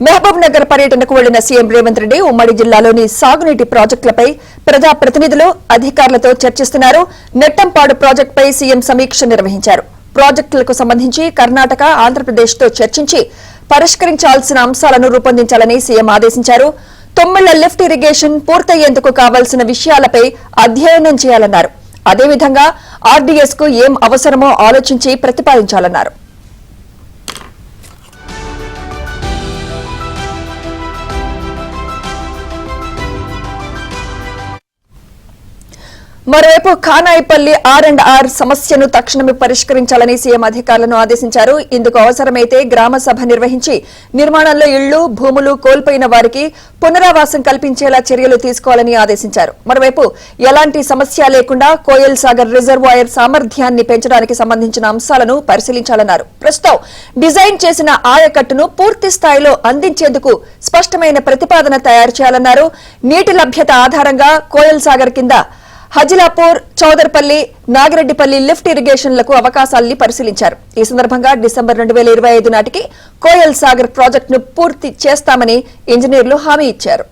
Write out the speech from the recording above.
మహబూబ్ నగర్ పర్యటనకు వెళ్లిన సీఎం రేవంత్ రెడ్డి ఉమ్మడి జిల్లాలోని సాగునీటి ప్రాజెక్టులపై ప్రజాప్రతినిధులు అధికారులతో చర్చిస్తున్నారు. నెట్టంపాడు ప్రాజెక్టుపై సీఎం సమీక్ష నిర్వహించారు. ప్రాజెక్టులకు సంబంధించి కర్ణాటక, ఆంధ్రప్రదేశ్తో చర్చించి పరిష్కరించాల్సిన అంశాలను రూపొందించాలని సీఎం ఆదేశించారు. తొమ్మిళ్ల లిఫ్ట్ ఇరిగేషన్ పూర్తయ్యేందుకు కావాల్సిన విషయాలపై అధ్యయనం చేయాలన్నారు. అదేవిధంగా ఆర్డీఎస్ కు ఏం అవసరమో ఆలోచించి ప్రతిపాదించాలన్నారు. మరోవైపు ఖానాయిపల్లి R&R సమస్యను తక్షణమే పరిష్కరించాలని సీఎం అధికారులను ఆదేశించారు. ఇందుకు అవసరమైతే గ్రామ సభ నిర్వహించి నిర్మాణంలో ఇళ్లు, భూములు కోల్పోయిన వారికి పునరావాసం కల్పించేలా చర్యలు తీసుకోవాలని ఆదేశించారు. మరోవైపు ఎలాంటి సమస్య లేకుండా కోయల్ సాగర్ రిజర్వాయర్ సామర్థ్యాన్ని పెంచడానికి సంబంధించిన అంశాలను పరిశీలించాలన్నారు. ప్రస్తుతం డిజైన్ చేసిన ఆయకట్టును పూర్తి స్థాయిలో అందించేందుకు స్పష్టమైన ప్రతిపాదన తయారు చేయాలన్నారు. నీటి లభ్యత ఆధారంగా కోయల్ సాగర్ కింద హజిలాపూర్, చౌదర్పల్లి, నాగిరెడ్డిపల్లి లిఫ్ట్ ఇరిగేషన్లకు అవకాశాలని పరిశీలించారు. ఈ సందర్భంగా డిసెంబర్ 2025 నాటికి కోయల్ సాగర్ ప్రాజెక్టును పూర్తి చేస్తామని ఇంజనీర్లు హామీ ఇచ్చారు.